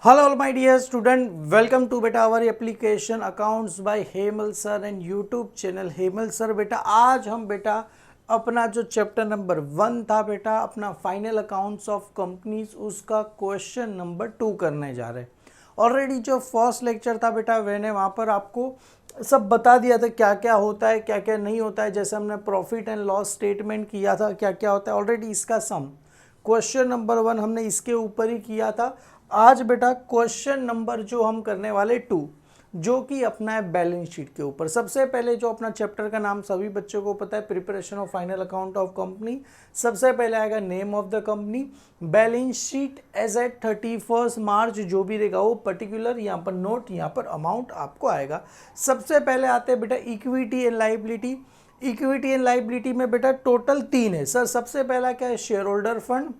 Hello all my dear student, welcome to बेटा our application accounts by Hemal sir and YouTube channel Hemal sir. बेटा आज हम बेटा अपना जो चैप्टर नंबर 1 था बेटा अपना फाइनल अकाउंट्स ऑफ कंपनीज उसका क्वेश्चन नंबर 2 करने जा रहे हैं। ऑलरेडी जो फर्स्ट लेक्चर था बेटा मैंने वहाँ पर आपको सब बता दिया था क्या क्या होता है क्या क्या नहीं होता है। जैसे हमने प्रॉफिट एंड लॉस स्टेटमेंट किया था क्या क्या होता है, ऑलरेडी इसका सम क्वेश्चन नंबर 1 हमने इसके ऊपर ही किया था। आज बेटा क्वेश्चन नंबर जो हम करने वाले 2 जो कि अपना है बैलेंस शीट के ऊपर। सबसे पहले जो अपना चैप्टर का नाम सभी बच्चों को पता है, preparation of final account of company. सबसे पहले आएगा name of the company, balance sheet as at 31 March जो भी रहेगा वो पर्टिकुलर, यहाँ पर नोट, यहाँ पर अमाउंट आपको आएगा। सबसे पहले आते हैं बेटा equity and liability. Equity and liability में बेटा टोटल 3 है सर। सबसे पहला क्या है, share holder fund,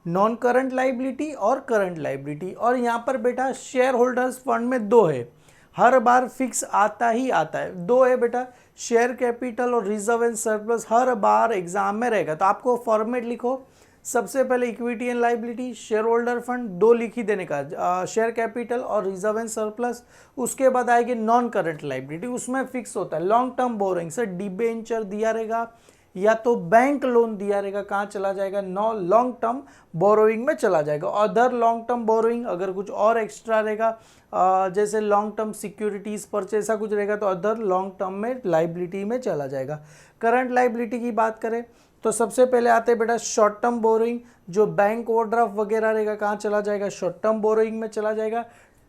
non current liability और करंट लाइबिलिटी। और यहाँ पर बेटा शेयर होल्डर्स फंड में 2 है, हर बार फिक्स आता ही आता है। 2 है बेटा, शेयर कैपिटल और रिजर्व एंड सरप्लस, हर बार एग्जाम में रहेगा। तो आपको फॉर्मेट लिखो, सबसे पहले equity and liability, share holder fund 2 लिख ही देने का, शेयर कैपिटल और रिजर्व एंड सरप्लस। उसके बाद आएगी नॉन करंट लाइबिलिटी, उसमें फिक्स होता है long term borrowing. Sir debenture दिया रहेगा या तो बैंक लोन दिया रहेगा, कहाँ चला जाएगा, नो लॉन्ग टर्म बोरोइंग में चला जाएगा। अदर लॉन्ग टर्म बोरोइंग अगर कुछ और एक्स्ट्रा रहेगा जैसे लॉन्ग टर्म सिक्योरिटीज परचेज ऐसा कुछ रहेगा तो अदर लॉन्ग टर्म में लाइबिलिटी में चला जाएगा। करंट लाइबिलिटी की बात करें तो सबसे पहले आते हैं बेटा शॉर्ट टर्म बोरोइंग, जो बैंक ओवरड्राफ्ट वगैरह रहेगा कहाँ चला जाएगा, शॉर्ट टर्म बोरोइंग में चला जाएगा।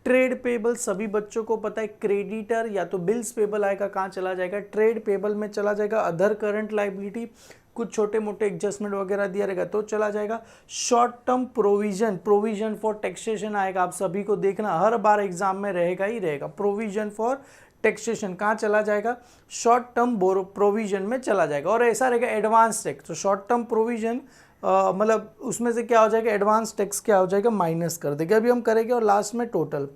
ट्रेड पेबल सभी बच्चों को पता है, क्रेडिटर या तो बिल्स पेबल आएगा कहाँ चला जाएगा, ट्रेड पेबल में चला जाएगा। अदर करंट लाइबिलिटी कुछ छोटे मोटे एडजस्टमेंट वगैरह दिया रहेगा तो चला जाएगा। Short term provision, provision for taxation आएगा, आप सभी को देखना हर बार एग्जाम में रहेगा ही रहेगा। प्रोविजन फॉर टैक्सेशन कहाँ चला जाएगा, शॉर्ट टर्म प्रोविजन में चला जाएगा। और ऐसा रहेगा एडवांस टैक्स, तो शॉर्ट टर्म प्रोविजन मतलब उसमें से क्या हो जाएगा, एडवांस टैक्स क्या हो जाएगा, माइनस कर देगा। अभी हम करेंगे। और लास्ट में टोटल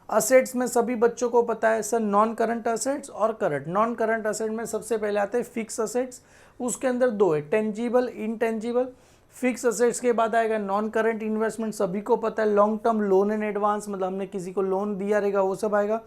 असेट्स में सभी बच्चों को पता है सर नॉन करंट असेट्स और करंट। नॉन करंट असेट में सबसे पहले आते हैं फिक्स असेट्स, उसके अंदर 2 है, टेंजिबल इनटेंजिबल। फिक्स असेट्स के बाद आएगा नॉन करंट इन्वेस्टमेंट, सभी को पता है long term loan and advance, मतलब हमने किसी को लोन दिया रहेगा वो सब आएगा।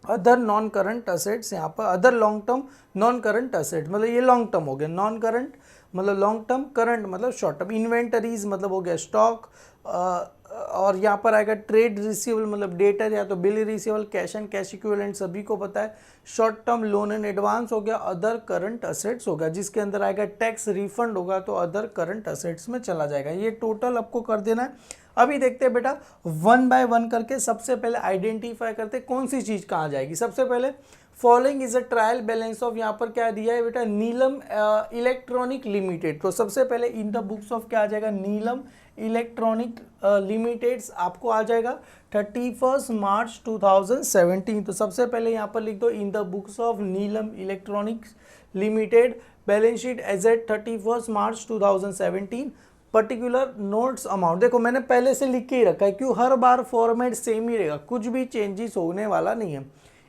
अदर नॉन करंट असेट्स, यहाँ पर other long term non current assets मतलब ये लॉन्ग टर्म हो गया, नॉन करंट मतलब लॉन्ग टर्म, करंट मतलब शॉर्ट टर्म। इन्वेंटरीज मतलब हो गया स्टॉक, और यहाँ पर आएगा ट्रेड रिसीवेबल मतलब डेटर या तो bill receivable, cash and cash equivalent सभी को पता है। Short term loan and advance हो गया, अदर करंट असेट्स होगा, जिसके अंदर आएगा टैक्स रिफंड होगा तो अदर करंट असेट्स में चला जाएगा। ये टोटल आपको कर देना है। अभी देखते हैं बेटा 1 बाय 1 करके। सबसे पहले आइडेंटिफाई करते कौन सी चीज कहाँ जाएगी। सबसे पहले following is a trial balance of, यहाँ पर क्या दिया है बेटा, नीलम इलेक्ट्रॉनिक लिमिटेड। तो सबसे पहले इन द बुक्स ऑफ क्या आ जाएगा, नीलम इलेक्ट्रॉनिक लिमिटेड्स आपको आ जाएगा 31 मार्च 2017। तो सबसे पहले यहाँ पर लिख दो in the books of Neelam electronic limited balance sheet as at 31 March 2017 particular notes amount. देखो मैंने पहले से लिख के ही रखा है, क्यों, हर बार फॉर्मेट सेम ही रहेगा, कुछ भी चेंजेस होने वाला नहीं है।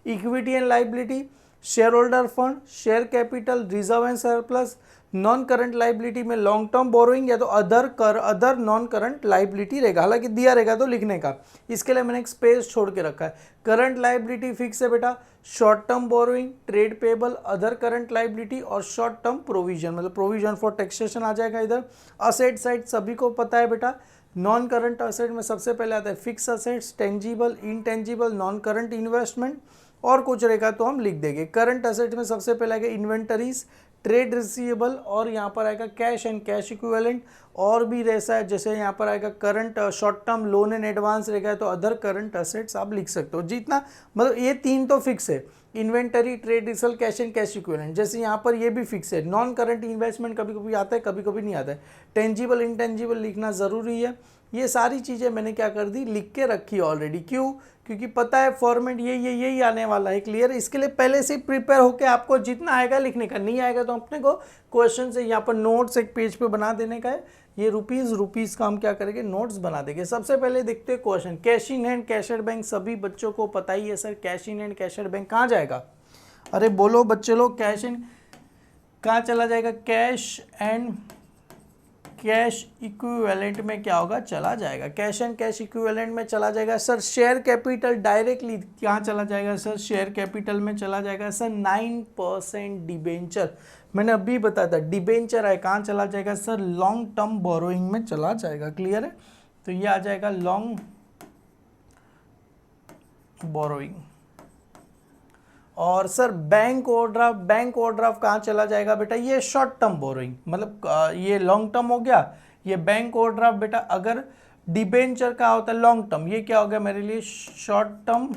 Equity and liability, share holder fund, share capital, reserve and surplus. Non current liability में लॉन्ग टर्म बोरोइंग या तो अदर नॉन करंट लाइबिलिटी रहेगा, हालांकि दिया रहेगा तो लिखने का, इसके लिए मैंने एक स्पेस छोड़ के रखा है। करंट लाइबिलिटी फिक्स है बेटा, short term borrowing, trade payable, other current liability और शॉर्ट टर्म प्रोविजन मतलब प्रोविजन फॉर टैक्सेशन आ जाएगा इधर। असेट साइड सभी को पता है बेटा, नॉन करंट असेट में सबसे पहले आता है fix assets, tangible intangible, non current investment और कुछ रहेगा तो हम लिख देंगे। करंट असेट में सबसे पहले आएगा इन्वेंटरीज, ट्रेड रिसीवेबल और यहाँ पर आएगा कैश एंड कैश इक्विवेलेंट। और भी ऐसा है जैसे यहाँ पर आएगा current short term loan and advance रहेगा तो अदर करंट असेट्स आप लिख सकते हो। जितना मतलब ये 3 तो फिक्स है, inventory, trade receivable, cash and cash equivalent. जैसे यहाँ पर ये भी फिक्स है। नॉन करंट इन्वेस्टमेंट कभी कभी आता है कभी कभी नहीं आता है। टेंजिबल इनटेंजिबल लिखना ज़रूरी है। ये सारी चीज़ें मैंने क्या कर दी, लिख के रखी ऑलरेडी। क्यों, क्योंकि पता है फॉर्मेट यही आने वाला है, क्लियर। इसके लिए पहले से प्रिपेयर होकर आपको जितना आएगा लिखने का, नहीं आएगा तो अपने को क्वेश्चन से यहाँ पर नोट्स एक पेज पे बना देने का है। ये रुपीज़ का हम क्या करेंगे, नोट्स बना देंगे। सबसे पहले देखते हैं question, cash in hand cash at bank सभी बच्चों को पता ही है sir. Cash in hand cash at bank कहाँ जाएगा, अरे बोलो बच्चे लोग, कैश इन कहाँ चला जाएगा, कैश एंड कैश इक्विवेलेंट में क्या होगा, चला जाएगा। कैश एंड कैश इक्विवेलेंट में चला जाएगा। सर शेयर कैपिटल डायरेक्टली कहाँ चला जाएगा सर, शेयर कैपिटल में चला जाएगा सर। 9% डिबेंचर, मैंने अभी बताया था डिबेंचर है, कहाँ चला जाएगा सर, लॉन्ग टर्म बोरोइंग में चला जाएगा। क्लियर है, तो ये आ जाएगा लॉन्ग बोरोइंग। और सर बैंक ओवरड्राफ्ट कहाँ चला जाएगा बेटा, ये शॉर्ट टर्म बोरोइंग, मतलब ये लॉन्ग टर्म हो गया, ये बैंक ओवरड्राफ्ट बेटा। अगर डिबेंचर का होता है लॉन्ग टर्म, ये क्या हो गया मेरे लिए, शॉर्ट टर्म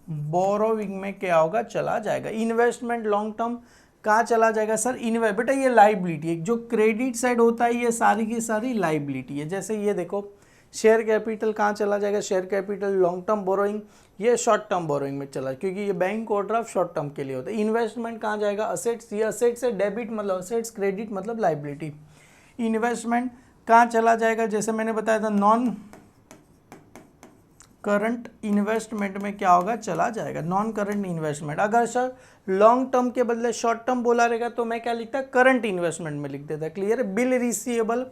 बोरोइंग में क्या होगा, चला जाएगा। इन्वेस्टमेंट लॉन्ग टर्म कहाँ चला जाएगा सर, इन्वेस्ट बेटा ये लाइबिलिटी है, जो क्रेडिट साइड होता है ये सारी की सारी लाइबिलिटी है। जैसे ये देखो शेयर कैपिटल कहाँ चला जाएगा, share capital long term borrowing, ये शॉर्ट टर्म बोरोइंग में चला, क्योंकि ये बैंक ओवरड्राफ्ट शॉर्ट टर्म के लिए होता है। इन्वेस्टमेंट कहाँ जाएगा, असेट्स, ये असेट्स है, डेबिट मतलब असेट्स, क्रेडिट मतलब लाइबिलिटी। इन्वेस्टमेंट कहाँ चला जाएगा, जैसे मैंने बताया था नॉन करंट इन्वेस्टमेंट में क्या होगा, चला जाएगा नॉन करंट इन्वेस्टमेंट। अगर सर लॉन्ग टर्म के बदले शॉर्ट टर्म बोला रहेगा तो मैं क्या लिखता, करंट इन्वेस्टमेंट में लिख देता। क्लियर है। बिल रिसीवेबल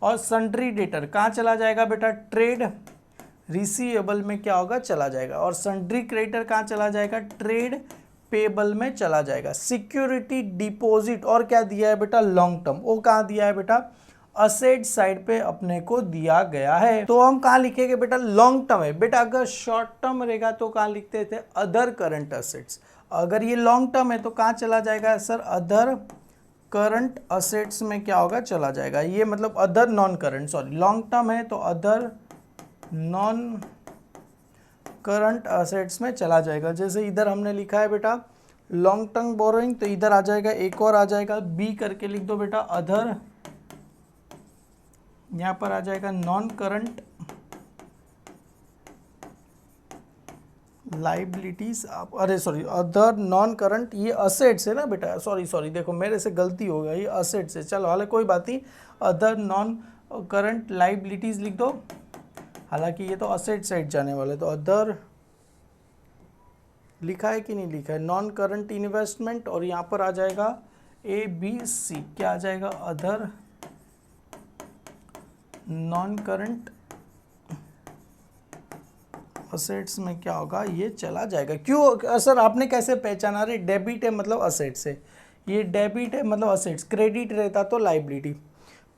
और सन्ड्री डेटर कहाँ चला जाएगा बेटा, ट्रेड रिसीवेबल में क्या होगा, चला जाएगा। और सन्ड्री क्रेडिटर कहाँ चला जाएगा, ट्रेड पेबल में चला जाएगा। सिक्योरिटी डिपॉजिट और क्या दिया है बेटा, लॉन्ग टर्म, वो कहाँ दिया है बेटा, असेट साइड पे अपने को दिया गया है। तो हम कहाँ लिखेंगे बेटा, लॉन्ग टर्म है बेटा। अगर शॉर्ट टर्म रहेगा तो कहाँ लिखते थे, अदर करंट असेट्स। अगर ये लॉन्ग टर्म है तो कहाँ चला जाएगा सर, अदर करंट असेट्स में क्या होगा, चला जाएगा। ये मतलब other non current, sorry long term है तो अदर नॉन करंट असेट्स में चला जाएगा। जैसे इधर हमने लिखा है बेटा लॉन्ग टर्म बोरोइंग, तो इधर आ जाएगा एक और आ जाएगा, बी करके लिख दो बेटा, अदर, यहाँ पर आ जाएगा नॉन करंट लाइबिलिटीज, अरे सॉरी अदर नॉन करंट, ये असेट्स है ना बेटा, सॉरी देखो मेरे से गलती हो गया, ये असेट्स है, चलो हालांकि कोई बात नहीं, अदर नॉन करंट लाइबिलिटीज लिख दो, हालांकि ये तो असेट साइड जाने वाले, तो अदर लिखा है कि नहीं लिखा है, नॉन करंट इन्वेस्टमेंट, और यहाँ पर आ जाएगा ए बी सी, क्या आ जाएगा, अदर नॉन करंट असेट्स में क्या होगा, ये चला जाएगा। क्यों सर आपने कैसे पहचाना, रे डेबिट है मतलब असेट्स है, ये डेबिट है मतलब असेट्स, क्रेडिट रहता तो लाइबिलिटी।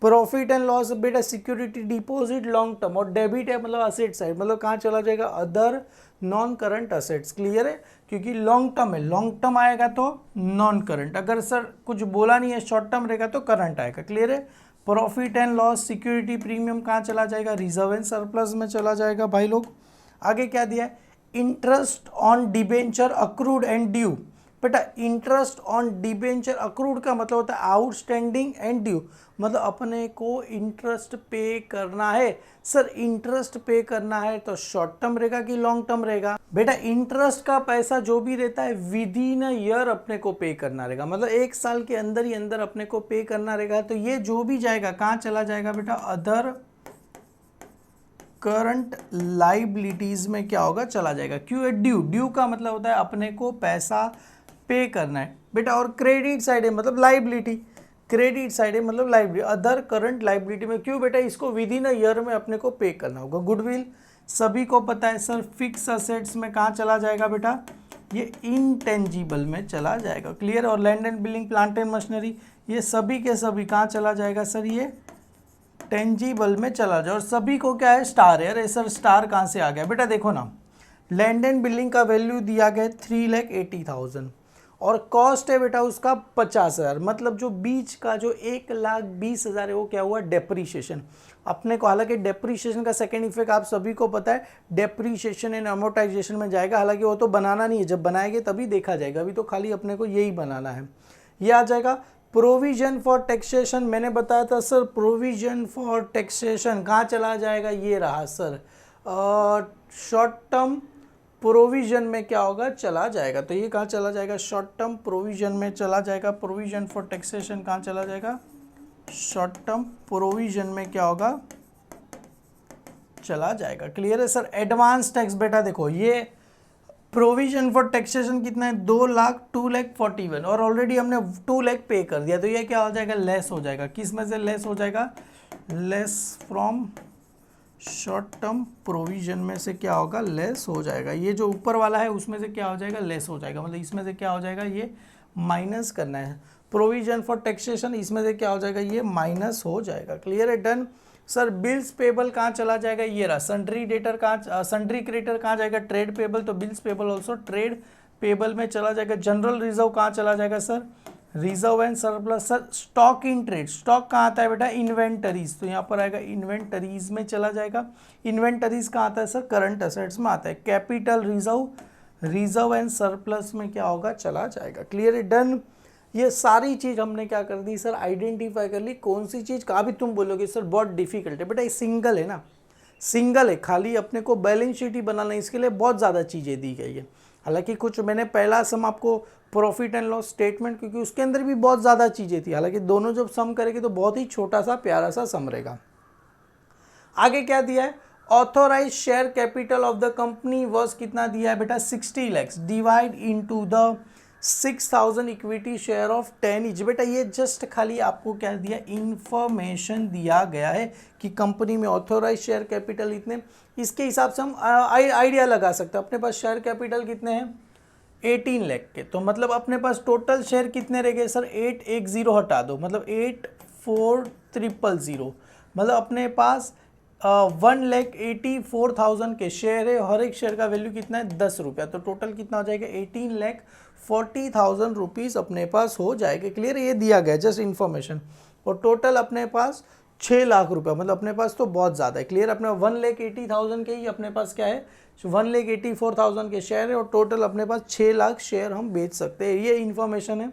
प्रॉफिट एंड लॉस बेटा सिक्योरिटी डिपॉजिट लॉन्ग टर्म, और डेबिट है मतलब असेट साइड, मतलब कहाँ चला जाएगा, other non current assets. Clear है, क्योंकि लॉन्ग टर्म है, लॉन्ग टर्म आएगा तो नॉन करंट, अगर सर कुछ बोला नहीं है शॉर्ट टर्म रहेगा तो करंट आएगा। क्लियर है। Profit and loss security premium कहाँ चला जाएगा, रिजर्व एंड सरप्लस में चला जाएगा भाई लोग। आगे क्या दिया है, interest on debenture accrued and due, बेटा इंटरेस्ट ऑन डिबेंचर अक्रूड का मतलब होता है आउटस्टैंडिंग एंड ड्यू, मतलब अपने को इंटरेस्ट पे करना है। सर इंटरेस्ट पे करना है तो शॉर्ट टर्म रहेगा कि लॉन्ग टर्म रहेगा, बेटा इंटरेस्ट का पैसा जो भी रहता है विद इन अ ईयर अपने को पे करना रहेगा, मतलब एक साल के अंदर ही अंदर अपने को पे करना रहेगा। तो ये जो भी जाएगा कहाँ चला जाएगा बेटा, अदर करंट लाइबिलिटीज में क्या होगा, चला जाएगा। क्यों है, ड्यू का मतलब होता है अपने को पैसा पे करना है बेटा, और क्रेडिट साइड है मतलब लाइबिलिटी, क्रेडिट साइड है मतलब लाइबिलिटी, अदर करंट लाइबिलिटी में क्यों बेटा, इसको विद इन अ ईयर में अपने को पे करना होगा। गुडविल सभी को पता है सर, फिक्स असेट्स में कहाँ चला जाएगा बेटा, ये इनटेंजिबल में चला जाएगा। क्लियर। और land and building plant and machinery ये सभी के सभी कहाँ चला जाएगा सर, ये टेंजिबल में चला जाए। और सभी को क्या है, स्टार है। अरे सर स्टार कहाँ से आ गया बेटा, देखो ना लैंड एंड बिल्डिंग का वैल्यू दिया गया 3,80,000 और कॉस्ट है बेटा उसका 50,000, मतलब जो बीच का जो 1,20,000 है वो क्या हुआ, डेप्रीशिएशन अपने को। हालांकि डेप्रीशिएशन का सेकेंड इफेक्ट आप सभी को पता है, डेप्रीशिएशन एंड अमोर्टाइजेशन में जाएगा, हालांकि वो तो बनाना नहीं है, जब बनाएंगे तभी देखा जाएगा, अभी तो खाली अपने को यही बनाना है। ये आ जाएगा प्रोविजन फॉर टैक्सेशन, मैंने बताया था सर प्रोविजन फॉर टैक्सेशन कहाँ चला जाएगा, ये रहा सर शॉर्ट टर्म प्रोविजन में क्या होगा, चला जाएगा। तो ये कहाँ चला जाएगा, शॉर्ट टर्म प्रोविजन में चला जाएगा। प्रोविजन फॉर टैक्सेशन कहाँ चला जाएगा, शॉर्ट टर्म प्रोविजन में क्या होगा, चला जाएगा। क्लियर है सर। एडवांस टैक्स बेटा देखो ये प्रोविजन फॉर टैक्सेशन कितना है 2,02,41 और ऑलरेडी हमने 2 लाख पे कर दिया, तो ये क्या हो जाएगा, लेस हो जाएगा। किस में से लेस हो जाएगा, less from short term provision में से क्या होगा, लेस हो जाएगा। ये जो ऊपर वाला है उसमें से क्या हो जाएगा, लेस हो जाएगा, मतलब इसमें से क्या हो जाएगा, ये माइनस करना है। प्रोविजन फॉर टैक्सेशन इसमें से क्या हो जाएगा, ये माइनस हो जाएगा। क्लियर है, डन। सर बिल्स पेबल कहाँ चला जाएगा, ये रहा। सन्ड्री डेटर कहाँ, सन्ड्री क्रेडिटर कहाँ जाएगा, ट्रेड पेबल, तो bills payable also trade payable में चला जाएगा। जनरल रिजर्व कहाँ चला जाएगा sir, reserve and surplus. Sir stock in trade, stock कहाँ आता है बेटा, इन्वेंटरीज, तो यहाँ पर आएगा इन्वेंटरीज में चला जाएगा। इन्वेंटरीज कहाँ आता है सर, करंट असेट्स में आता है। Capital reserve, reserve and surplus में क्या होगा, चला जाएगा। क्लियर है, डन। ये सारी चीज हमने क्या कर दी सर, आइडेंटिफाई कर ली। कौन सी चीज का भी तुम बोलोगे सर बहुत डिफिकल्ट है, बेटा ये सिंगल है ना, सिंगल है, खाली अपने को बैलेंस शीट ही बनाना है, इसके लिए बहुत ज़्यादा चीज़ें दी गई है। हालांकि कुछ मैंने पहला सम आपको प्रॉफिट एंड लॉस स्टेटमेंट, क्योंकि उसके अंदर भी बहुत ज़्यादा चीज़ें थी, हालांकि दोनों जब सम करेंगे तो बहुत ही छोटा सा प्यारा सा सम रहेगा। आगे क्या दिया है, authorise share capital of the company was कितना दिया है बेटा, 60 lakhs divide into the 6,000 equity share of 10 each। बेटा ये जस्ट खाली आपको क्या दिया, इंफॉर्मेशन दिया गया है कि कंपनी में ऑथोराइज शेयर कैपिटल इतने, इसके हिसाब से हम आइडिया लगा सकते हैं। अपने पास शेयर कैपिटल कितने हैं, 18 लाख के, तो मतलब अपने पास टोटल शेयर कितने रह गए सर, 810 हटा दो, मतलब 84,000, मतलब अपने पास 1,84,000 के शेयर है। हर एक शेयर का वैल्यू कितना है, 10 रुपया, तो टोटल कितना हो जाएगा, 18,40,000 रुपीज़ अपने पास हो जाएगा। क्लियर, ये दिया गया जस्ट इन्फॉर्मेशन। और टोटल अपने पास 6 लाख रुपया, मतलब अपने पास तो बहुत ज़्यादा है। क्लियर, अपने 1,80,000 के ही अपने पास क्या है, 1,84,000 के शेयर है और टोटल अपने पास 6 लाख शेयर हम बेच सकते हैं। ये इन्फॉर्मेशन है,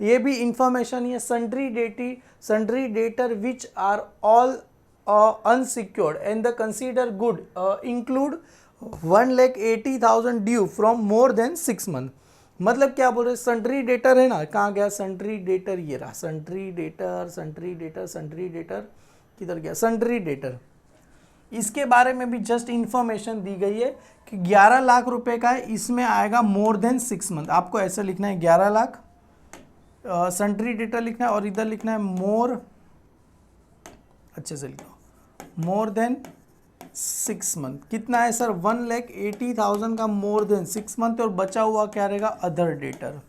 ये भी इंफॉर्मेशन है। Sundry debtor which are all unsecured and the considered good include 1,80,000 due from more than 6 months। मतलब क्या बोल रहे, सन्ड्री डेटर है ना, कहाँ गया सन्ड्री डेटर, ये रहा sundry debtor, sundry debtor, sundry debtor किधर गया, सन्ड्री डेटर। इसके बारे में भी जस्ट इंफॉर्मेशन दी गई है कि 11 लाख रुपए का है, इसमें आएगा मोर देन 6 मंथ। आपको ऐसे लिखना है 11 लाख सन्ड्री डेटर लिखना है और इधर लिखना है मोर, अच्छे से लिखो, मोर देन 6 मंथ। कितना है सर, 1,80,000 का मोर देन 6 मंथ और बचा हुआ क्या रहेगा, अदर डेटर।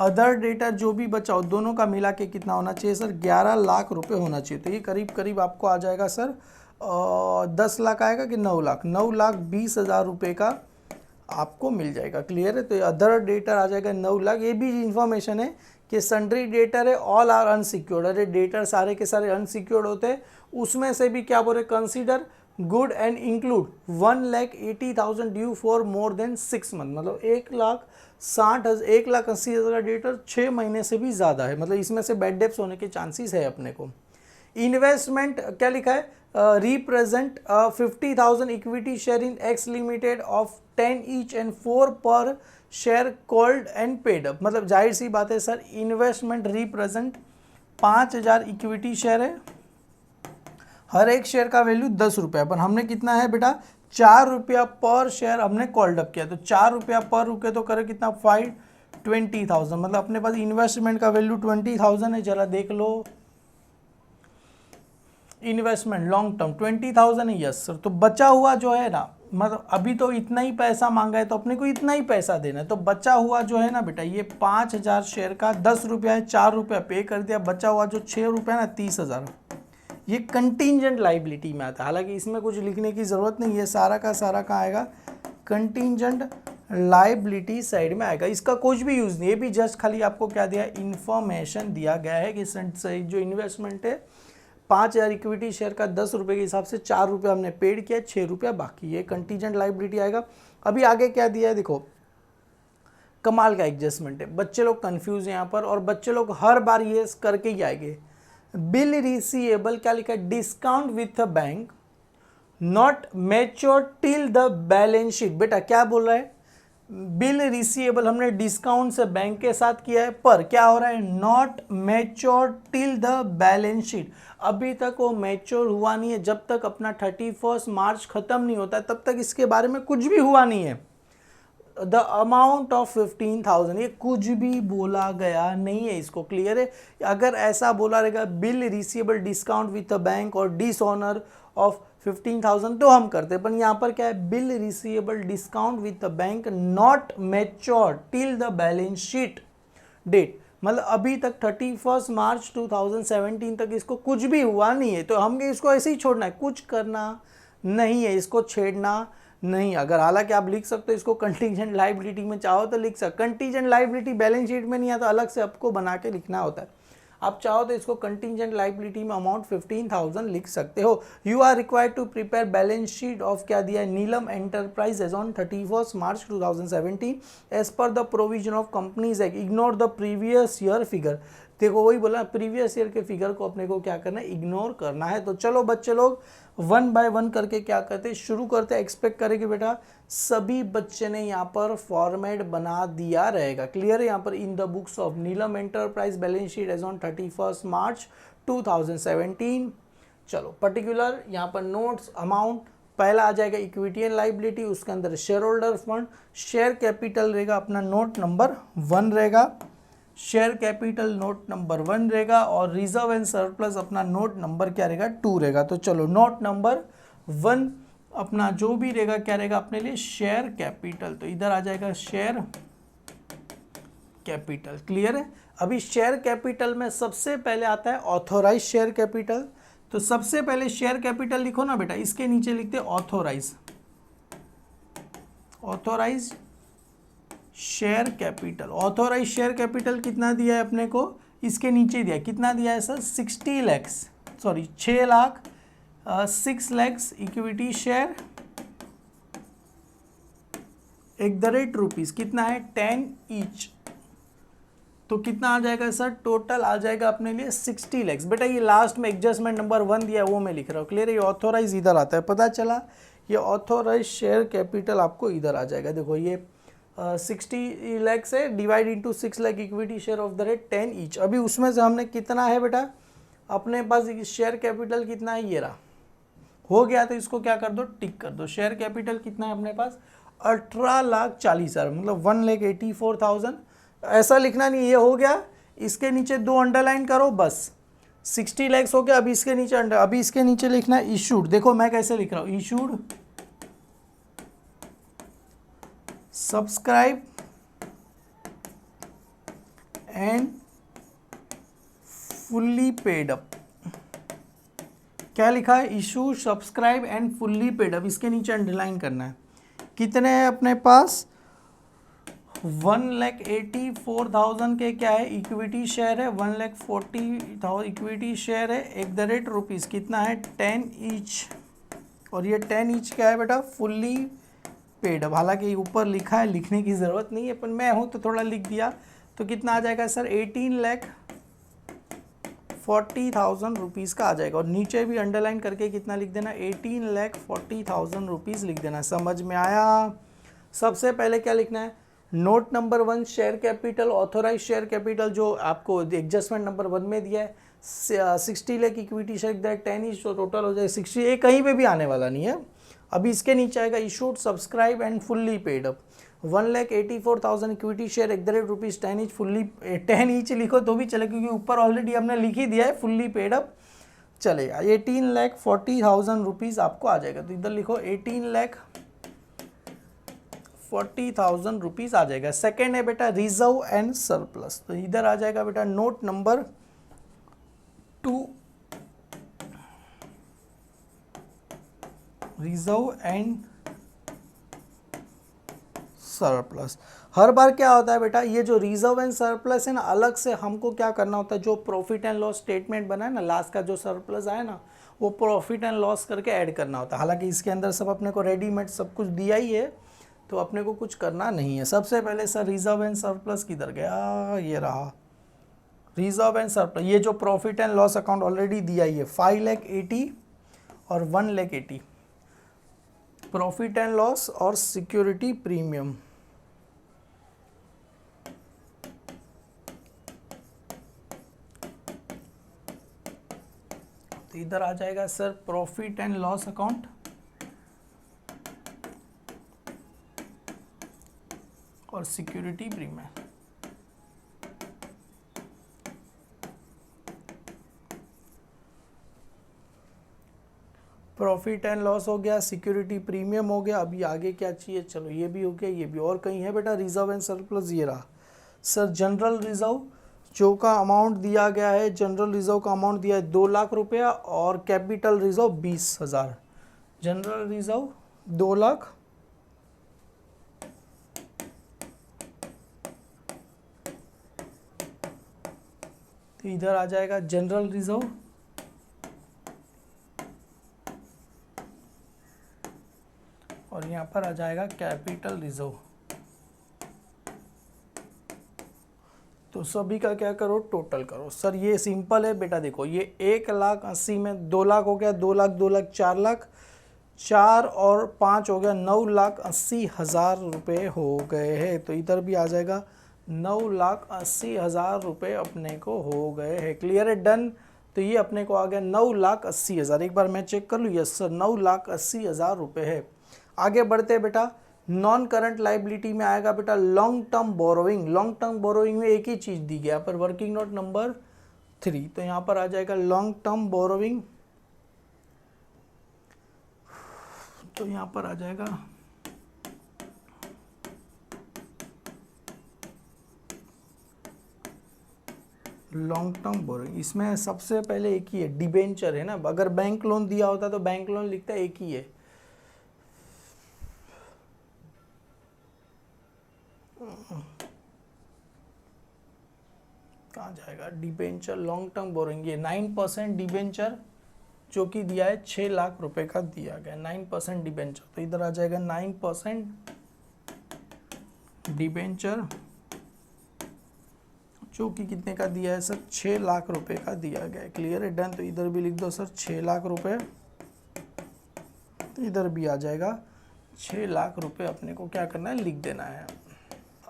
अदर डेटर जो भी बचा हो दोनों का मिला के कितना होना चाहिए सर, 11 लाख रुपए होना चाहिए। तो ये करीब करीब आपको आ जाएगा सर 10 लाख आएगा कि 9 लाख, 9,20,000 रुपये का आपको मिल जाएगा। क्लियर है, तो अदर डेटर आ जाएगा 9 लाख। ये भी इंफॉर्मेशन है कि सन्ड्री डेटर है, ऑल आर अनसिक्योर्ड, अरे डेटर सारे के सारे अनसिक्योर्ड होते हैं, उसमें से भी क्या बोल रहे, consider good and include 1,80,000 due for more than 6 month, मतलब 1,80,000 का डेटर 6 महीने से भी ज़्यादा है, मतलब इसमें से बैड डेप्स होने के चांसेस है अपने को। इन्वेस्टमेंट क्या लिखा है, represent 50,000 equity share in x limited of 10 each and 4 पर share called and paid up. मतलब जाहिर सी बात है sir, investment represent 5,000 equity share है, हर एक शेयर का वैल्यू 10 रुपया, पर हमने कितना है बेटा 4 रुपया पर शेयर हमने कॉल्ड अप किया, तो 4 रुपया पर रुपये तो करे कितना 520,000, मतलब अपने पास इन्वेस्टमेंट का वैल्यू 20,000 है। जरा देख लो, इन्वेस्टमेंट लॉन्ग टर्म 20,000 है, यस सर। तो बचा हुआ जो है ना, मतलब अभी तो इतना ही पैसा मांगा है तो अपने को इतना ही पैसा देना है, तो बचा हुआ जो है ना बेटा, ये 5,000 शेयर का 10 रुपया है, 4 रुपया पे कर दिया, बचा हुआ जो 6 रुपया ना 30,000, ये कंटिंजेंट लाइबिलिटी में आता है। हालांकि इसमें कुछ लिखने की ज़रूरत नहीं है, सारा का सारा कहाँ आएगा, कंटिंजेंट लाइबिलिटी साइड में आएगा, इसका कुछ भी यूज़ नहीं। ये भी जस्ट खाली आपको क्या दिया, इन्फॉर्मेशन दिया गया है कि जो इन्वेस्टमेंट है 5,000 इक्विटी शेयर का 10 रुपये के हिसाब से 4 रुपये हमने पेड किया, 6 रुपया बाकी, ये कंटिजेंट लाइबिलिटी आएगा। अभी आगे क्या दिया है देखो, कमाल का एडजस्टमेंट है, बच्चे लोग कंफ्यूज हैं यहाँ पर और बच्चे लोग हर बार ये करके ही आएंगे। बिल रिसीवेबल क्या लिखा है, discount with a bank not mature till the balance sheet. बेटा क्या बोल रहा है, बिल रिसीवेबल हमने डिस्काउंट से बैंक के साथ किया है, पर क्या हो रहा है, not mature till the balance sheet, अभी तक वो मैच्योर हुआ नहीं है। जब तक अपना 31 मार्च खत्म नहीं होता है तब तक इसके बारे में कुछ भी हुआ नहीं है। द अमाउंट ऑफ 15,000, ये कुछ भी बोला गया नहीं है, इसको क्लियर है। अगर ऐसा बोला रहेगा bill receivable discount with a bank और डिसऑनर ऑफ 15,000 तो हम करते, पर यहाँ पर क्या है, bill receivable discount with the bank not mature till the balance sheet date, मतलब अभी तक 31 मार्च 2017 तक इसको कुछ भी हुआ नहीं है, तो हमें इसको ऐसे ही छोड़ना है, कुछ करना नहीं है, इसको छेड़ना नहीं। अगर हालांकि आप लिख सकते हो इसको कंटीजेंट लाइबिलिटी में, चाहो तो लिख सकते, कंटीजेंट लाइबिलिटी बैलेंस शीट में नहीं आता, अलग से आपको बना के लिखना होता है। आप चाहो तो इसको कंटीजेंट लाइबिलिटी में अमाउंट 15,000 लिख सकते हो। You are required to prepare balance sheet of, क्या दिया है, Neelam enterprise as on 31 March 2017 as per the provision of companies act, ignore the previous year figure. देखो वही बोला, प्रीवियस ईयर के फिगर को अपने को क्या करना है, इग्नोर करना है। तो चलो बच्चे लोग वन बाय वन करके क्या करते हैं, शुरू करते हैं। एक्सपेक्ट करेंगे बेटा सभी बच्चे ने यहाँ पर फॉर्मेट बना दिया रहेगा, क्लियर है। यहाँ पर in the books of Neelam enterprise balance sheet as on 31 March 2017। चलो पर्टिकुलर यहाँ पर नोट्स अमाउंट, पहला आ जाएगा इक्विटी एंड लाइबिलिटी, उसके अंदर share holder fund, share capital रहेगा अपना नोट नंबर 1 रहेगा, शेयर कैपिटल नोट नंबर 1 रहेगा, और रिजर्व एंड सरप्लस अपना नोट नंबर क्या रहेगा, 2 रहेगा। तो चलो नोट नंबर 1 अपना जो भी रहेगा क्या रहेगा अपने लिए, शेयर कैपिटल, तो इधर आ जाएगा शेयर कैपिटल, क्लियर है। अभी शेयर कैपिटल में सबसे पहले आता है ऑथोराइज शेयर कैपिटल, तो सबसे पहले शेयर कैपिटल लिखो ना बेटा, इसके नीचे लिखते authorise, authorise share capital. Authorise share capital कितना दिया है अपने को, इसके नीचे दिया, कितना दिया है sir, 60 lakh, sorry 6 lakh, 6 lakh equity share ₹, कितना है 10 ईच, तो कितना आ जाएगा सर, टोटल आ जाएगा अपने लिए 60 लाख। बेटा ये लास्ट में एडजस्टमेंट नंबर 1 दिया है वो मैं लिख रहा हूँ, क्लियर है। ये ऑथोराइज इधर आता है, पता चला, ये ऑथोराइज शेयर कैपिटल आपको इधर आ जाएगा। देखो ये 60 लाख से divide into 6 lakh equity share of the rate 10 each. अभी उसमें से हमने कितना है बेटा अपने पास शेयर कैपिटल कितना है, ये रहा, हो गया, तो इसको क्या कर दो, टिक कर दो। शेयर कैपिटल कितना है अपने पास, 18,40,000, मतलब 1,84,000। ऐसा लिखना नहीं, ये हो गया, इसके नीचे 2 अंडरलाइन करो बस, 60 लाख हो गया। अभी इसके नीचे अभी इसके नीचे लिखना है इशूड, देखो मैं कैसे लिख रहा हूँ, issued subscribe and fully paid up. क्या लिखा है, issue subscribe and fully paid up, इसके नीचे अंडरलाइन करना है। कितने हैं अपने पास, 1,84,000 के क्या है, इक्विटी शेयर है, 1,40,000 इक्विटी शेयर है ₹, कितना है 10 ईच, और ये 10 ईच क्या है बेटा, फुल्ली पेड। अब हालांकि ऊपर लिखा है, लिखने की ज़रूरत नहीं है, पर मैं हूँ तो थोड़ा लिख दिया, तो कितना आ जाएगा सर, 18,40,000 रुपीज़ का आ जाएगा। और नीचे भी अंडरलाइन करके कितना लिख देना, 18,40,000 रुपीज़ लिख देना। समझ में आया। सबसे पहले क्या लिखना है, note number 1 share capital, authorise share capital जो आपको एडजस्टमेंट नंबर 1 में दिया है, 60 lakh equity share that 10 each, तो टोटल हो जाए 60। ये कहीं पे भी आने वाला नहीं है। अभी इसके नीचे आएगा issued subscribe and fully paid up, 1,84,000 equity share ₹, 10 each, fully 10 each लिखो तो भी चले, क्योंकि ऊपर ऑलरेडी हमने लिख ही दिया है, फुल्ली पेड अप चलेगा। 18,40,000 रुपीज़ आपको आ जाएगा, तो इधर लिखो 18,40,000 रुपीज़ आ जाएगा। सेकेंड है बेटा रिजर्व एंड सरप्लस, तो इधर आ जाएगा बेटा note number 2, reserve and surplus. हर बार क्या होता है बेटा, ये जो रिजर्व एंड सरप्लस है ना, अलग से हमको क्या करना होता है, जो प्रॉफिट एंड लॉस स्टेटमेंट बना है ना, लास्ट का जो सरप्लस आया ना, वो प्रॉफिट एंड लॉस करके ऐड करना होता है। हालांकि इसके अंदर सब अपने को रेडीमेड सब कुछ दिया ही है, तो अपने को कुछ करना नहीं है। सबसे पहले सर रिजर्व एंड सरप्लस किधर गया, ये रहा रिजर्व एंड सरप्लस। ये जो profit and loss account already दिया ही है, 5,80,000 और 1,80,000 प्रॉफिट एंड लॉस और सिक्योरिटी प्रीमियम। तो इधर आ जाएगा sir profit and loss account, और security premium. Profit and loss हो गया, सिक्योरिटी प्रीमियम हो गया। अभी आगे क्या चाहिए, चलो ये भी हो गया, ये भी। और कहीं है बेटा रिजर्व एंड सरप्लस, ये रहा सर जनरल रिजर्व जो का अमाउंट दिया गया है, जनरल रिजर्व का अमाउंट दिया है 2 लाख रुपया और capital reserve 20,000। General reserve 2 lakh, तो इधर आ जाएगा जनरल रिजर्व और यहाँ पर आ जाएगा कैपिटल रिजर्व। तो सभी का क्या करो, टोटल करो। सर ये सिंपल है बेटा, देखो ये 1,80,000 में 2 लाख हो गया, 2 लाख 2 लाख 4 लाख, 4 और 5 हो गया 9,80,000 रुपये हो गए हैं। तो इधर भी आ जाएगा 9,80,000 रुपये अपने को हो गए हैं। क्लियर है, डन। तो ये अपने को आ गया 9,80,000। एक बार मैं चेक कर लूँ, यस सर 9,80,000 रुपये है। आगे बढ़ते हैं बेटा, नॉन करंट लाइबिलिटी में आएगा बेटा long term borrowing. Long term borrowing में एक ही चीज़ दी गया पर वर्किंग नोट नंबर 3, तो यहाँ पर आ जाएगा लॉन्ग टर्म बोरोइंग। तो यहाँ पर आ जाएगा लॉन्ग टर्म बोरोइंग। इसमें सबसे पहले एक ही है, डिबेंचर है ना। अगर बैंक लोन दिया होता तो बैंक लोन लिखता है, एक ही है। कहाँ जाएगा डिबेंचर, लॉन्ग टर्म बोरोइंग, ये 9% डिबेंचर जो कि दिया है 6 लाख रुपए का दिया गया, 9% डिबेंचर। तो इधर आ जाएगा 9% डिबेंचर जो कि कितने का दिया है सर, 6 लाख रुपए का दिया गया है। क्लियर है, डन। तो इधर भी लिख दो सर 6 लाख रुपए। तो इधर भी आ जाएगा 6 लाख रुपए, अपने को क्या करना है, लिख देना है।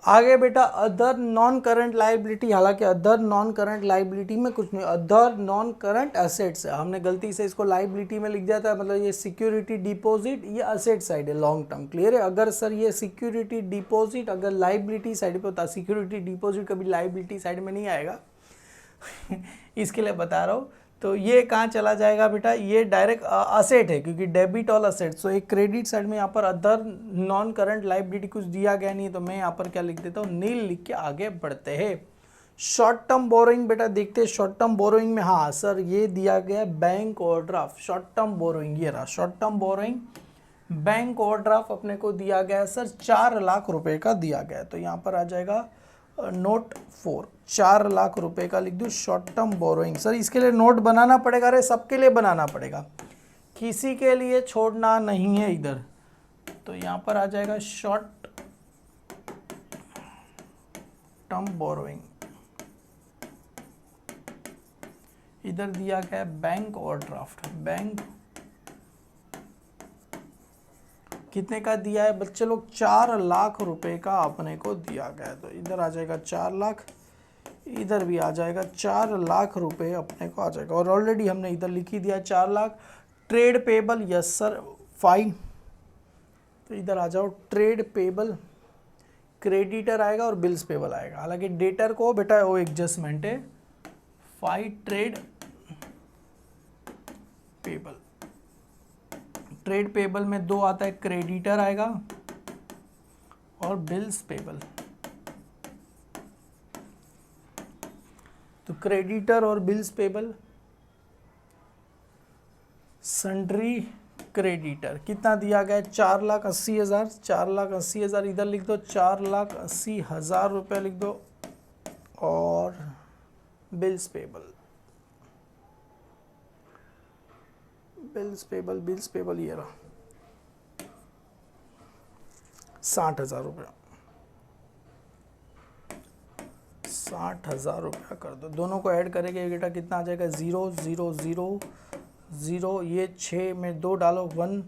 आगे बेटा अदर नॉन करंट लाइबिलिटी, हालांकि अदर नॉन करंट लाइबिलिटी में कुछ नहीं, अदर नॉन करंट एसेट्स है। हमने गलती से इसको लाइबिलिटी में लिख दिया था, मतलब ये सिक्योरिटी डिपॉजिट, ये असेट साइड है लॉन्ग टर्म। क्लियर है। अगर सर ये सिक्योरिटी डिपॉजिट अगर लाइबिलिटी साइड पे होता, सिक्योरिटी डिपॉजिट कभी लाइबिलिटी साइड में नहीं आएगा इसके लिए बता रहा हूँ। तो ये कहाँ चला जाएगा बेटा, ये डायरेक्ट असेट है क्योंकि डेबिट ऑल असेट। सो एक क्रेडिट साइड में यहाँ पर अदर नॉन करंट लाइबिलिटी कुछ दिया गया नहीं, तो मैं यहाँ पर क्या लिख देता हूँ, नील लिख के आगे बढ़ते हैं। शॉर्ट टर्म बोरोइंग बेटा देखते हैं, शॉर्ट टर्म बोरोइंग में हाँ सर ये दिया गया bank overdraft. Short term borrowing ये रहा, short term borrowing bank overdraft अपने को दिया गया है सर 4 लाख रुपए का दिया गया है। तो यहाँ पर आ जाएगा नोट 4, 4 लाख रुपए का लिख दूँ शॉर्ट टर्म बोरोइंग। सर इसके लिए नोट बनाना पड़ेगा, अरे सबके लिए बनाना पड़ेगा, किसी के लिए छोड़ना नहीं है इधर। तो यहाँ पर आ जाएगा शॉर्ट टर्म बोरोइंग, इधर दिया गया है बैंक ओवरड्राफ्ट। बैंक कितने का दिया है बच्चे लोग, 4 लाख रुपए का अपने को दिया गया है। तो इधर आ जाएगा 4 लाख, इधर भी आ जाएगा 4 लाख रुपए अपने को आ जाएगा। और ऑलरेडी हमने इधर लिख ही दिया 4 lakh. Trade payable yes sir 5, तो इधर आ जाओ ट्रेड पेबल, क्रेडिटर आएगा और बिल्स पेबल आएगा। हालांकि डेटर को बेटा वो एडजस्टमेंट है, 5 ट्रेड पेबल। ट्रेड पेबल में 2 आता है, क्रेडिटर आएगा और बिल्स पेबल। तो क्रेडिटर और बिल्स पेबल, सन्ड्री क्रेडिटर कितना दिया गया है, 4,80,000। 4,80,000 इधर लिख दो, 4,80,000 रुपये लिख दो। और bills payable, bills payable, bills payable ये रहा 60,000 रुपया, 60,000 रुपया कर दो। दोनों को ऐड करेंगे बेटा कितना आ जाएगा, 0 0 0 0, ये 6 में 2 डालो 1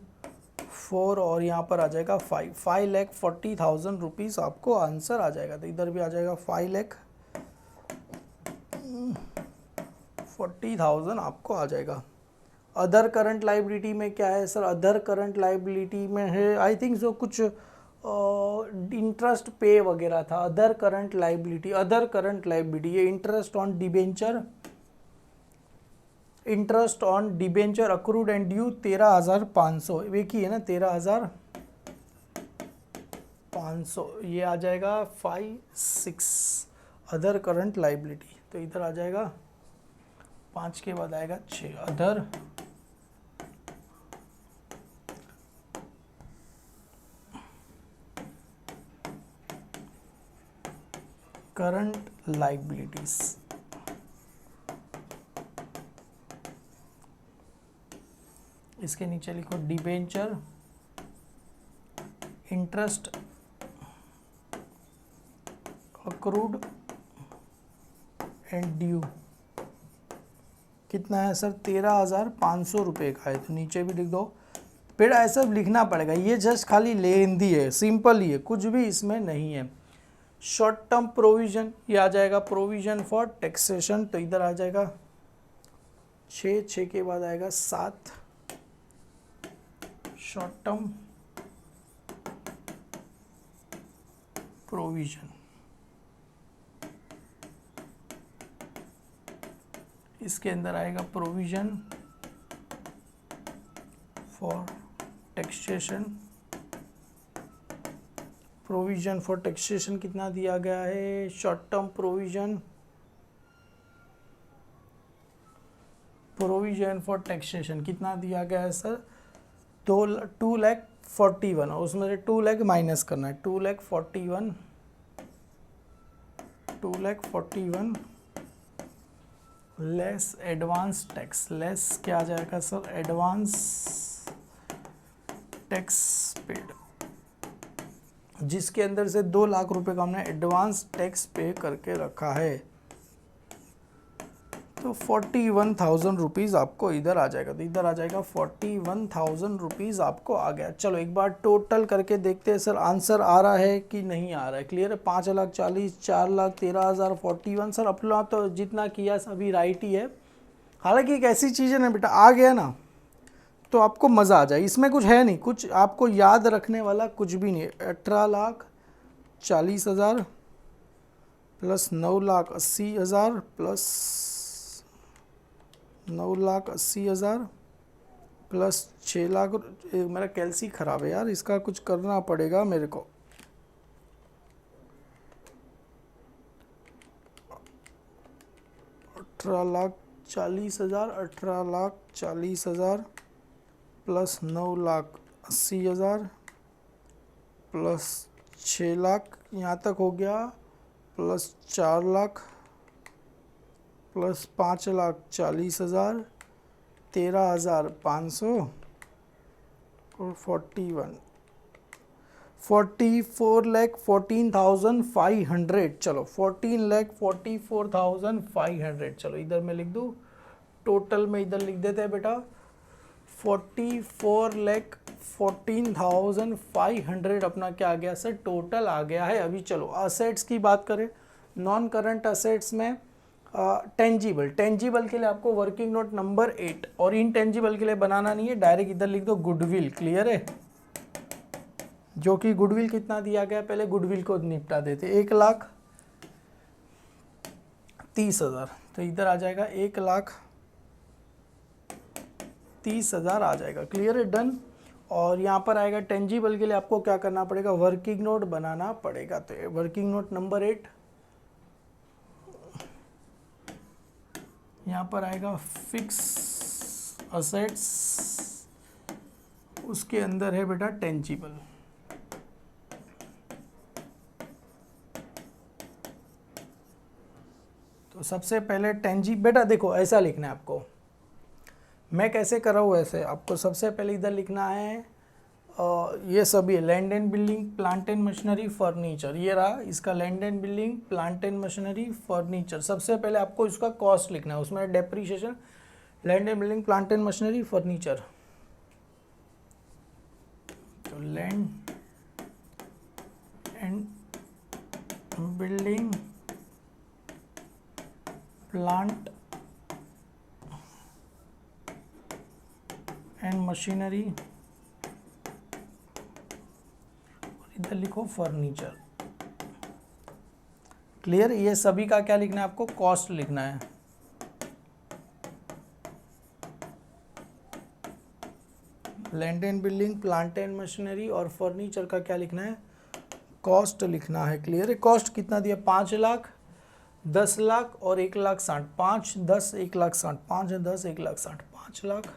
4 और यहाँ पर आ जाएगा 5,40,000 रुपीज़ आपको आंसर आ जाएगा। तो इधर भी आ जाएगा 5,40,000 आपको आ जाएगा। अदर करंट लाइबिलिटी में क्या है सर, अदर करंट लाइबिलिटी में है आई थिंक जो कुछ इंटरेस्ट पे वगैरह था, other current liability, other current liability, ये interest on debenture, interest on debenture accrued and due 13,500, एक ही है ना 13,500, ये आ जाएगा 5-6 अदर करंट लाइबिलिटी। तो इधर आ जाएगा 5 के बाद आएगा 6 अदर करंट लाइबिलिटीज। इसके नीचे लिखो debenture, interest accrued and due, कितना है सर 13,500 रुपये का है, तो नीचे भी लिख दो। फिर ऐसा लिखना पड़ेगा, ये जस्ट खाली लेंदी है, सिंपल ही है, कुछ भी इसमें नहीं है। शॉर्ट टर्म प्रोविजन, ये आ जाएगा प्रोविजन फॉर टैक्सेशन, तो इधर आ जाएगा 6 के बाद आएगा 7 शॉर्ट टर्म प्रोविजन। इसके अंदर आएगा provision for taxation, provision for taxation कितना दिया गया है, short term provision, provision for taxation कितना दिया गया है सर 2,41,000, और उसमें से 2 लाख माइनस करना है, 2,41,000 लेस एडवांस टैक्स, लेस क्या आ जाएगा सर एडवांस टैक्स पेड, जिसके अंदर से 2 लाख रुपए का हमने एडवांस टैक्स पे करके रखा है, तो 41,000 रुपीज़ आपको इधर आ जाएगा। तो इधर आ जाएगा 41,000 रुपीज़ आपको आ गया। चलो एक बार टोटल करके देखते हैं सर आंसर आ रहा है कि नहीं आ रहा है। क्लियर है, 5,40,000, 4,13,000, 41 सर अपना तो जितना किया सभी राइट ही है। हालांकि एक ऐसी चीज़ है ना बेटा, आ गया ना तो आपको मज़ा आ जाए, इसमें कुछ है नहीं, कुछ आपको याद रखने वाला कुछ भी नहीं है। 18,40,000 प्लस 9,80,000 प्लस 9,80,000 प्लस 6 लाख। मेरा कैलसी ख़राब है यार, इसका कुछ करना पड़ेगा मेरे को। 18,40,000, 18,40,000 प्लस 9,80,000 प्लस 6 लाख, यहाँ तक हो गया, प्लस 4 लाख प्लस 5,40,000, 13,500 और 44,14,500। चलो 14,44,500। चलो इधर मैं लिख दूँ, टोटल में इधर लिख देते हैं बेटा 44,14,500 अपना क्या आ गया सर टोटल आ गया है। अभी चलो असेट्स की बात करें, नॉन करंट असेट्स में टेंजिबल, टेंजिबल के लिए आपको वर्किंग नोट नंबर 8, और इनटेंजिबल के लिए बनाना नहीं है, डायरेक्ट इधर लिख दो गुडविल। क्लियर है, जो कि गुडविल कितना दिया गया, पहले गुडविल को निपटा देते, 1,30,000, तो इधर आ जाएगा 1,30,000 आ जाएगा। क्लियर है, डन। और यहाँ पर आएगा टेंजिबल के लिए आपको क्या करना पड़ेगा, वर्किंग नोट बनाना पड़ेगा। तो वर्किंग नोट नंबर 8, यहाँ पर आएगा फिक्स असेट्स, उसके अंदर है बेटा टेंजिबल। तो सबसे पहले बेटा देखो ऐसा लिखना है आपको, मैं कैसे कर रहा हूँ ऐसे, आपको सबसे पहले इधर लिखना है ये सभी land and building, plant and machinery, furniture, ये रहा इसका land and building, plant and machinery, furniture. सबसे पहले आपको इसका कॉस्ट लिखना है, उसमें depreciation, land and building, plant and machinery, furniture. तो land and building, plant and machinery, इधर लिखो फर्नीचर। क्लियर, ये सभी का क्या लिखना है आपको, कॉस्ट लिखना है। Land and building, plant and machinery और फर्नीचर का क्या लिखना है, कॉस्ट लिखना है। क्लियर है, कॉस्ट कितना दिया, 5 लाख, 10 लाख और 1,60,000, 5 10 1,60,000, 5 10 1,60,000, 5 लाख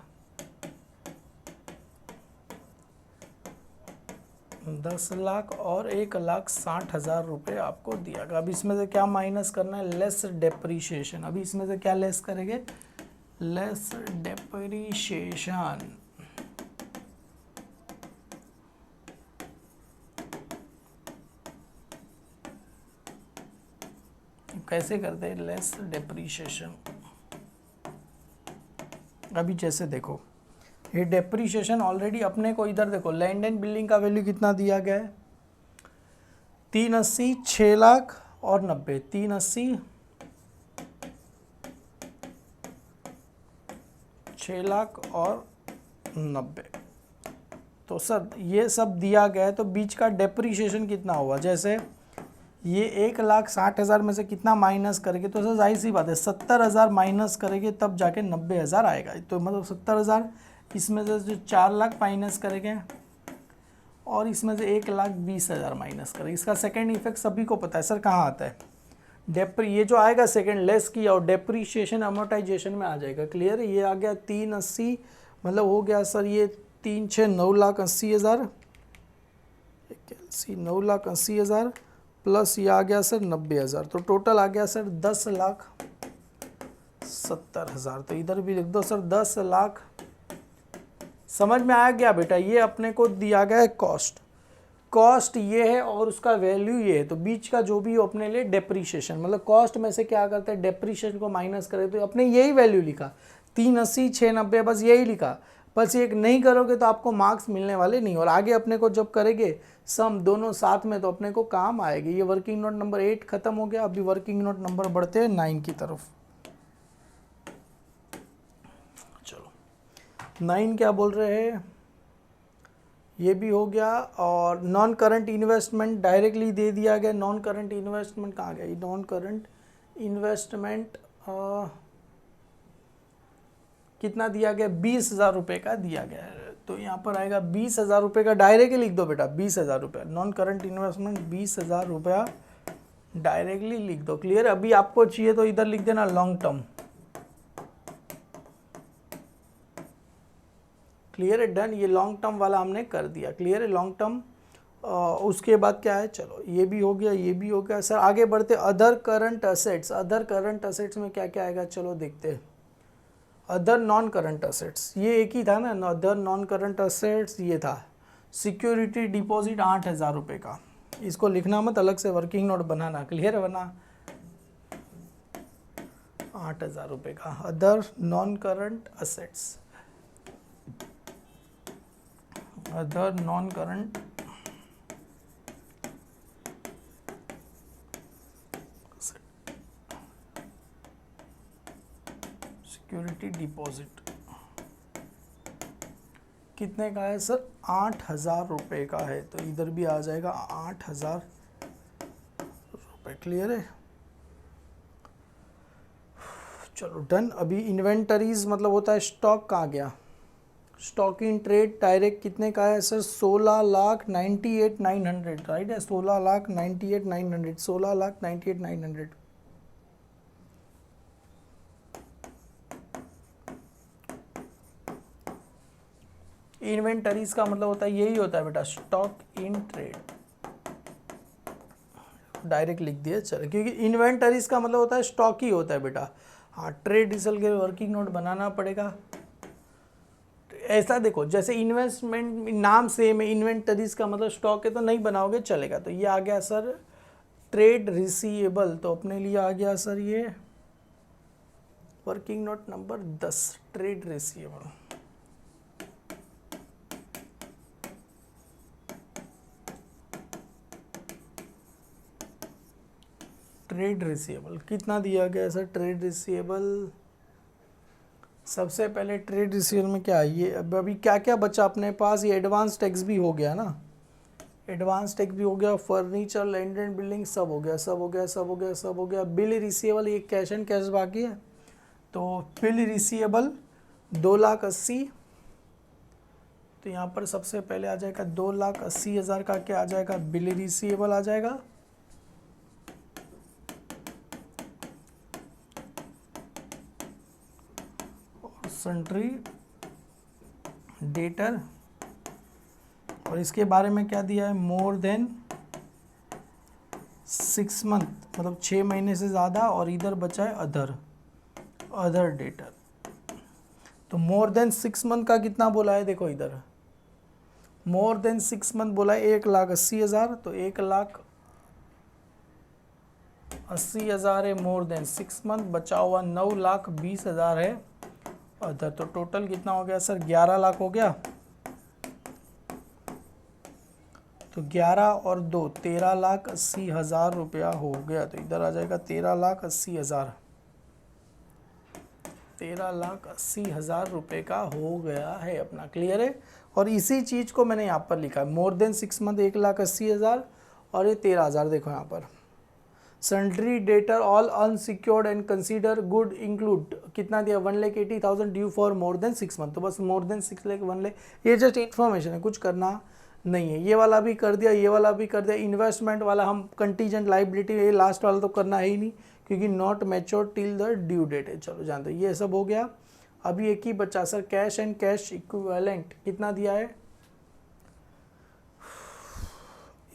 10 लाख और 1,60,000 रुपये आपको दिया गया। अब इसमें से क्या माइनस करना है, लेस डेप्रीशिएशन। अभी इसमें से क्या लेस करेंगे, लेस डेप्रीशिएशन। कैसे करते हैं लेस डेप्रीशिएशन, अभी जैसे देखो ये डेप्रीशिएशन ऑलरेडी अपने को इधर देखो, लैंड एंड बिल्डिंग का वैल्यू कितना दिया गया है, 380, 6 लाख और 90, 380, 6 लाख और 90। तो सर ये सब दिया गया है, तो बीच का डेप्रीशिएशन कितना हुआ, जैसे ये 1,60,000 में से कितना माइनस करेंगे, तो सर जाहिर सी बात है 70,000 माइनस करेंगे तब जाके 90,000 आएगा। तो मतलब 70,000, इसमें से जो 4 लाख माइनस करेंगे और इसमें से 1,20,000 माइनस करेंगे। इसका सेकेंड इफेक्ट सभी को पता है सर कहाँ आता है, ये जो आएगा सेकेंड लेस किया और डेप्रीशिएशन अमोर्टाइजेशन में आ जाएगा। क्लियर है, ये आ गया 380, मतलब हो गया सर ये 3 6 9,80,000, 9,80,000 प्लस ये आ गया सर 90,000, तो टोटल आ गया सर 10,70,000। तो इधर भी लिख दो सर 10,00,000। समझ में आ गया बेटा, ये अपने को दिया गया है कॉस्ट, कॉस्ट ये है और उसका वैल्यू ये है, तो बीच का जो भी अपने लिए डेप्रीशिएशन, मतलब कॉस्ट में से क्या करते हैं डेप्रीशिएशन को माइनस करें, तो अपने यही वैल्यू लिखा 380 690, बस यही लिखा। बस ये नहीं करोगे तो आपको मार्क्स मिलने वाले नहीं, और आगे अपने को जब करेंगे सम दोनों साथ में तो अपने को काम आएगी। ये वर्किंग नोट नंबर 8 खत्म हो गया, अभी वर्किंग नोट नंबर बढ़ते हैं 9 की तरफ। चलो 9 क्या बोल रहे हैं, ये भी हो गया। और नॉन करंट इन्वेस्टमेंट डायरेक्टली दे दिया गया। नॉन करंट इन्वेस्टमेंट कहाँ गया, नॉन करंट इन्वेस्टमेंट कितना दिया गया, 20,000 रुपये का दिया गया है। तो यहाँ पर आएगा 20,000 रुपये का, डायरेक्टली लिख दो बेटा 20,000 रुपये, नॉन करंट इन्वेस्टमेंट 20,000 रुपया डायरेक्टली लिख दो। क्लियर, अभी आपको चाहिए तो इधर लिख देना लॉन्ग टर्म। क्लियर है, डन, ये लॉन्ग टर्म वाला हमने कर दिया। क्लियर है, लॉन्ग टर्म। उसके बाद क्या है, चलो ये भी हो गया, ये भी हो गया। सर आगे बढ़ते, other current assets. Other current assets में क्या क्या आएगा, चलो देखते हैं। अदर नॉन करंट असेट्स, ये एक ही था ना, अदर नॉन करंट असेट्स ये था। सिक्योरिटी डिपॉजिट 8,000 रुपये का, इसको लिखना मत, अलग से वर्किंग नोट बनाना। क्लियर है, बना 8,000 रुपये का other non current assets, other non current security deposit कितने का है सर, 8,000 रुपये का है, तो इधर भी आ जाएगा 8,000 रुपये। क्लियर है, चलो डन। अभी इन्वेंटरीज मतलब होता है स्टॉक, कहाँ गया, स्टॉक इन ट्रेड डायरेक्ट कितने का है सर, 16,98,900, राइट है, 16,98,900, 16,98,900। इन्वेंटरीज का मतलब होता है यही होता है बेटा, स्टॉक इन ट्रेड, डायरेक्ट लिख दिया चलो, क्योंकि इन्वेंटरीज का मतलब होता है स्टॉक ही होता है बेटा। हाँ, ट्रेड रिजल्ट के वर्किंग नोट बनाना पड़ेगा। ऐसा देखो, जैसे इन्वेस्टमेंट नाम सेम है, इन्वेंटरीज का मतलब स्टॉक है, तो नहीं बनाओगे चलेगा। तो ये आ गया सर ट्रेड रिसीवेबल, तो अपने लिए आ गया सर ये working note number 10, trade receivable. Trade receivable कितना दिया गया सर, ट्रेड रिसीवेबल सबसे पहले ट्रेड रिसीवेबल में क्या है, ये अभी क्या क्या बचा अपने पास, ये एडवांस टैक्स भी हो गया ना, एडवांस टैक्स भी हो गया, फर्नीचर, लैंड एंड बिल्डिंग सब हो गया, सब हो गया, सब हो गया, सब हो गया। बिल रिसीवेबल, ये कैश एंड कैश बाकी है, तो बिल रिसीवेबल 2,80,000, तो यहाँ पर सबसे पहले आ जाएगा 2,80,000 का क्या आ जाएगा, बिल रिसीवेबल आ जाएगा। और सन्ट्री डेटर, और इसके बारे में क्या दिया है, मोर देन 6 मंथ, मतलब 6 महीने से ज़्यादा, और इधर बचा है अदर डेटर। तो मोर देन 6 मंथ का कितना बोला है, देखो इधर मोर देन 6 मंथ बोला है 1,80,000, तो 1,80,000 है मोर देन 6 मंथ, बचा हुआ 9,20,000 है अदर। तो टोटल कितना हो गया सर, 11 लाख हो गया। तो 11 और 2 13,80,000 रुपया हो गया। तो इधर आ जाएगा 13,80,000, 13,80,000 रुपये का हो गया है अपना। क्लियर है। और इसी चीज़ को मैंने यहाँ पर लिखा है, मोर देन 6 मंथ 1,80,000, और ये 13,000 देखो यहाँ पर। Sundry debtor all unsecured and consider good include कितना दिया, 1,80,000 due for more than 6 month. तो बस मोर देन 6 लाख 1 लाख, ये जस्ट इन्फॉर्मेशन है, कुछ करना नहीं है। ये वाला भी कर दिया, ये वाला भी कर दिया। इन्वेस्टमेंट वाला हम कंटीजेंट लाइबिलिटी, ये लास्ट वाला तो करना है ही नहीं, क्योंकि not mature till the due date है। चलो जानते, ये सब हो गया। अभी एक ही बचा sir, cash and cash equivalent कितना दिया है,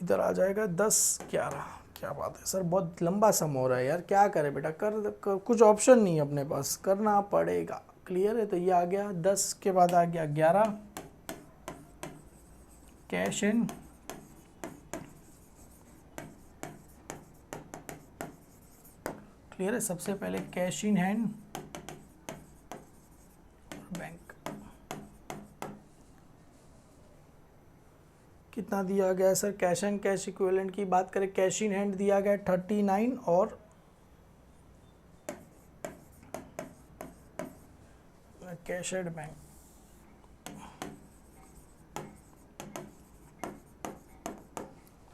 इधर आ जाएगा 10,11। क्या बात है सर, बहुत लंबा सम हो रहा है यार, क्या करें बेटा, कर कुछ ऑप्शन नहीं है अपने पास, करना पड़ेगा। क्लियर है। तो ये आ गया 10 के बाद आ गया 11, कैश एंड क्लियर है। सबसे पहले कैश इन हैंड, बैंक कितना दिया गया sir, cash and cash equivalent की बात करें, कैश इन हैंड दिया गया 39, और कैश एट बैंक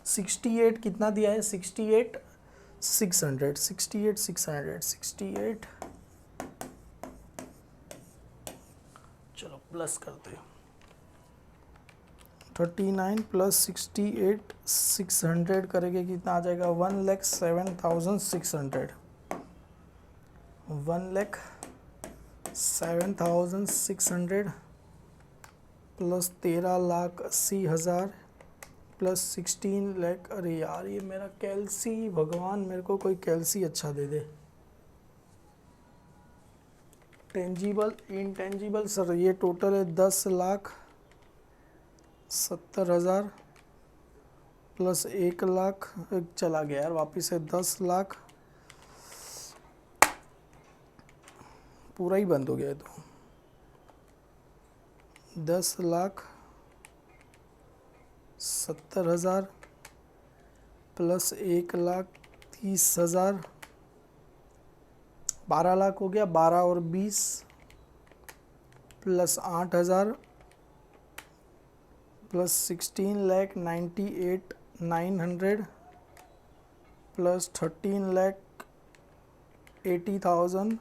68 कितना दिया है, 68,600, 68,600, चलो प्लस करते हैं। 39 प्लस 68,600 करेंगे कितना आ जाएगा, 1,07,600, 1,07,600 प्लस 13,80,000 प्लस 16 लाख। अरे यार ये मेरा कैल्सी, भगवान मेरे को कोई कैल्सी अच्छा दे दे। टेंजिबल इनटेंजिबल सर, ये टोटल है 10,70,000 प्लस 1 लाख, चला गया यार वापिस है 10 लाख, पूरा ही बंद हो गया है। तो 10,70,000 प्लस 1,30,000, 12 लाख हो गया। 12 और 20 प्लस 8,000 प्लस 16,98,900 प्लस 13,80,000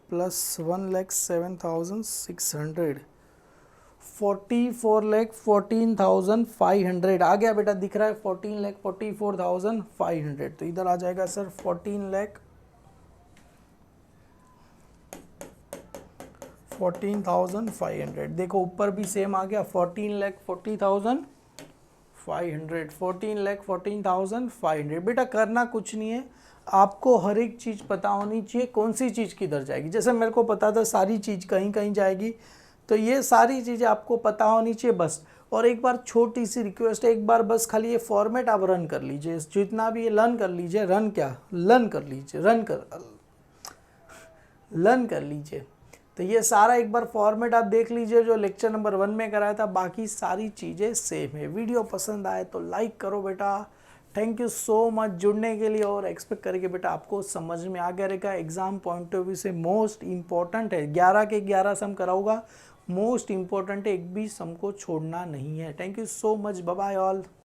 प्लस 1,07,600, 44,14,500 आ गया बेटा, दिख रहा है 14,44,500। तो इधर आ जाएगा सर 14,500। देखो ऊपर भी सेम आ गया, 14,40,500, 14,14,500। बेटा करना कुछ नहीं है, आपको हर एक चीज़ पता होनी चाहिए, कौन सी चीज़ किधर जाएगी। जैसे मेरे को पता था सारी चीज़ कहीं कहीं जाएगी, तो ये सारी चीज़ें आपको पता होनी चाहिए बस। और एक बार छोटी सी रिक्वेस्ट है, एक बार बस खाली ये फॉर्मेट आप रन कर लीजिए, जितना भी ये लर्न कर लीजिए, लर्न कर लीजिए। तो ये सारा एक बार फॉर्मेट आप देख लीजिए जो लेक्चर नंबर 1 में कराया था, बाकी सारी चीज़ें सेम है। वीडियो पसंद आए तो लाइक करो बेटा। थैंक यू सो मच जुड़ने के लिए, और एक्सपेक्ट करेंगे बेटा आपको समझ में आ गया रहेगा। एग्जाम पॉइंट ऑफ व्यू से मोस्ट इंपॉर्टेंट है, 11 के 11 सम कराऊंगा, मोस्ट इंपॉर्टेंट है, एक भी सम को छोड़ना नहीं है। Thank you so much, bye bye all.